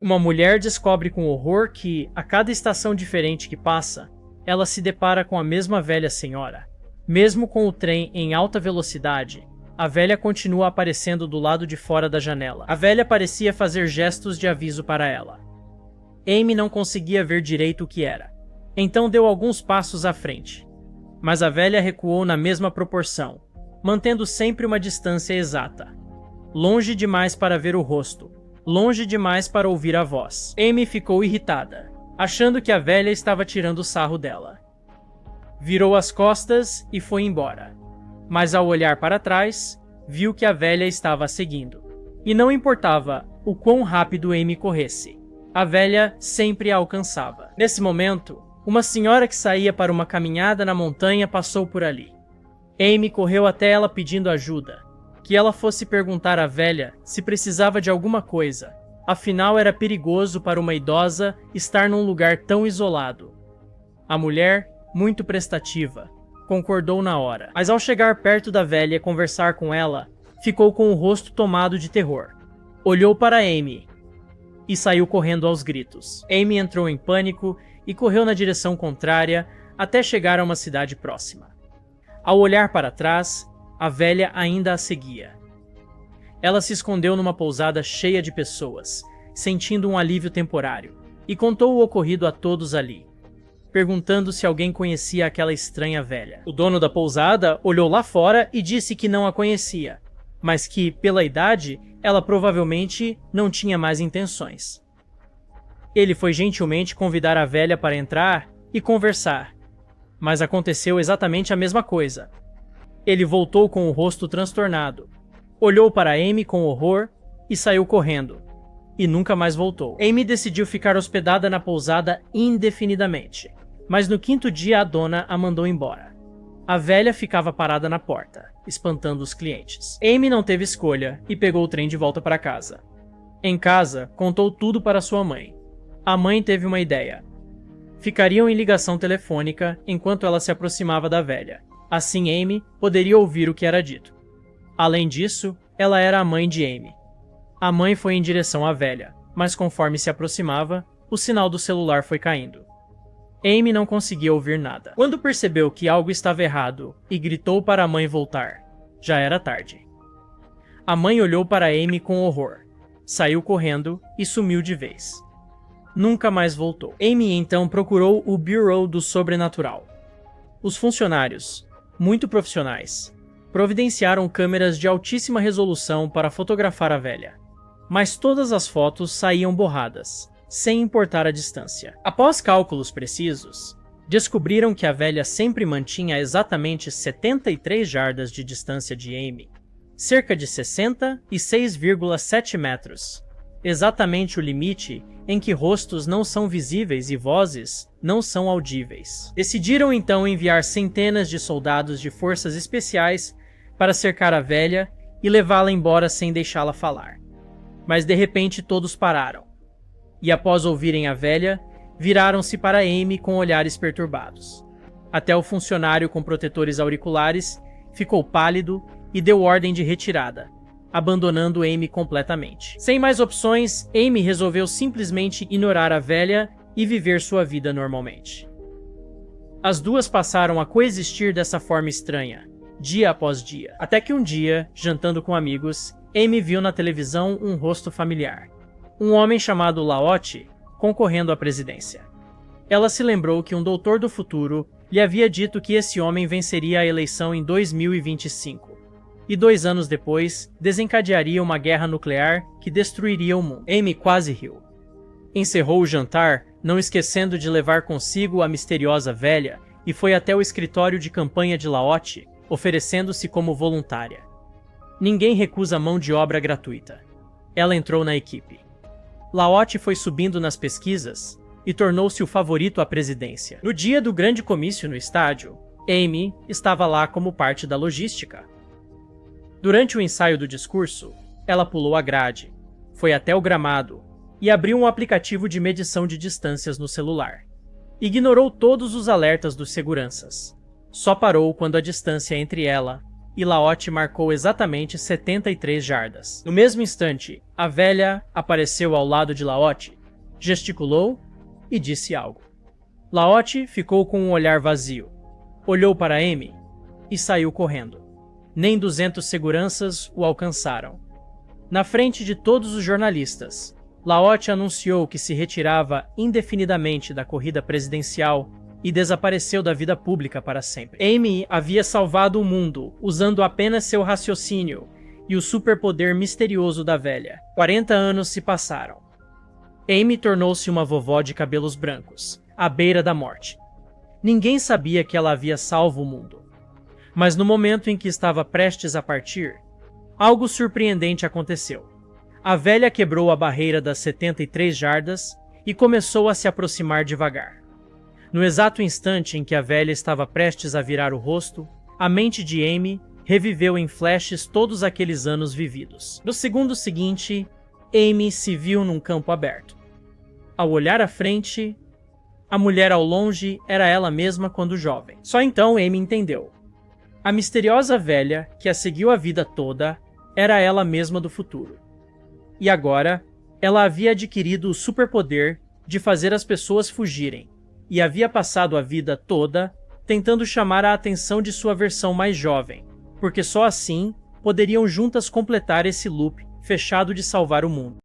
Uma mulher descobre com horror que, a cada estação diferente que passa, ela se depara com a mesma velha senhora. Mesmo com o trem em alta velocidade, a velha continua aparecendo do lado de fora da janela. A velha parecia fazer gestos de aviso para ela. Amy não conseguia ver direito o que era, então deu alguns passos à frente. Mas a velha recuou na mesma proporção, mantendo sempre uma distância exata. Longe demais para ver o rosto, longe demais para ouvir a voz. Amy ficou irritada, achando que a velha estava tirando sarro dela. Virou as costas e foi embora. Mas ao olhar para trás, viu que a velha estava a seguindo. E não importava o quão rápido Amy corresse, a velha sempre a alcançava. Nesse momento, uma senhora que saía para uma caminhada na montanha passou por ali. Amy correu até ela pedindo ajuda, que ela fosse perguntar à velha se precisava de alguma coisa, afinal era perigoso para uma idosa estar num lugar tão isolado. A mulher, muito prestativa, concordou na hora, mas ao chegar perto da velha e conversar com ela, ficou com o rosto tomado de terror. Olhou para Amy e saiu correndo aos gritos. Amy entrou em pânico e correu na direção contrária até chegar a uma cidade próxima. Ao olhar para trás, a velha ainda a seguia. Ela se escondeu numa pousada cheia de pessoas, sentindo um alívio temporário, e contou o ocorrido a todos ali, perguntando se alguém conhecia aquela estranha velha. O dono da pousada olhou lá fora e disse que não a conhecia, mas que, pela idade, ela provavelmente não tinha mais intenções. Ele foi gentilmente convidar a velha para entrar e conversar, mas aconteceu exatamente a mesma coisa. Ele voltou com o rosto transtornado, olhou para Amy com horror e saiu correndo, e nunca mais voltou. Amy decidiu ficar hospedada na pousada indefinidamente, mas no quinto dia a dona a mandou embora. A velha ficava parada na porta, espantando os clientes. Amy não teve escolha e pegou o trem de volta para casa. Em casa, contou tudo para sua mãe. A mãe teve uma ideia. Ficariam em ligação telefônica enquanto ela se aproximava da velha. Assim Amy poderia ouvir o que era dito. Além disso, ela era a mãe de Amy. A mãe foi em direção à velha, mas conforme se aproximava, o sinal do celular foi caindo. Amy não conseguia ouvir nada. Quando percebeu que algo estava errado e gritou para a mãe voltar, já era tarde. A mãe olhou para Amy com horror, saiu correndo e sumiu de vez. Nunca mais voltou. Amy então procurou o Bureau do Sobrenatural. Os funcionários, muito profissionais, providenciaram câmeras de altíssima resolução para fotografar a velha. Mas todas as fotos saíam borradas, sem importar a distância. Após cálculos precisos, descobriram que a velha sempre mantinha exatamente 73 jardas de distância de Amy, cerca de 66,7 metros, exatamente o limite em que rostos não são visíveis e vozes não são audíveis. Decidiram então enviar centenas de soldados de forças especiais para cercar a velha e levá-la embora sem deixá-la falar. Mas de repente todos pararam, e após ouvirem a velha, viraram-se para Amy com olhares perturbados. Até o funcionário com protetores auriculares ficou pálido e deu ordem de retirada, abandonando Amy completamente. Sem mais opções, Amy resolveu simplesmente ignorar a velha e viver sua vida normalmente. As duas passaram a coexistir dessa forma estranha, dia após dia, até que um dia, jantando com amigos, Amy viu na televisão um rosto familiar. Um homem chamado Laote concorrendo à presidência. Ela se lembrou que um doutor do futuro lhe havia dito que esse homem venceria a eleição em 2025. E 2 anos depois, desencadearia uma guerra nuclear que destruiria o mundo. Amy quase riu. Encerrou o jantar, não esquecendo de levar consigo a misteriosa velha, e foi até o escritório de campanha de Laote, oferecendo-se como voluntária. Ninguém recusa mão de obra gratuita. Ela entrou na equipe. Laote foi subindo nas pesquisas e tornou-se o favorito à presidência. No dia do grande comício no estádio, Amy estava lá como parte da logística. Durante o ensaio do discurso, ela pulou a grade, foi até o gramado e abriu um aplicativo de medição de distâncias no celular. Ignorou todos os alertas dos seguranças. Só parou quando a distância entre ela e Laote marcou exatamente 73 jardas. No mesmo instante, a velha apareceu ao lado de Laote, gesticulou e disse algo. Laote ficou com um olhar vazio, olhou para Amy e saiu correndo. Nem 200 seguranças o alcançaram. Na frente de todos os jornalistas, Laote anunciou que se retirava indefinidamente da corrida presidencial e desapareceu da vida pública para sempre. Amy havia salvado o mundo usando apenas seu raciocínio e o superpoder misterioso da velha. 40 anos se passaram. Amy tornou-se uma vovó de cabelos brancos, à beira da morte. Ninguém sabia que ela havia salvo o mundo. Mas no momento em que estava prestes a partir, algo surpreendente aconteceu. A velha quebrou a barreira das 73 jardas e começou a se aproximar devagar. No exato instante em que a velha estava prestes a virar o rosto, a mente de Amy reviveu em flashes todos aqueles anos vividos. No segundo seguinte, Amy se viu num campo aberto. Ao olhar à frente, a mulher ao longe era ela mesma quando jovem. Só então Amy entendeu. A misteriosa velha, que a seguiu a vida toda, era ela mesma do futuro. E agora, ela havia adquirido o superpoder de fazer as pessoas fugirem, e havia passado a vida toda tentando chamar a atenção de sua versão mais jovem, porque só assim poderiam juntas completar esse loop fechado de salvar o mundo.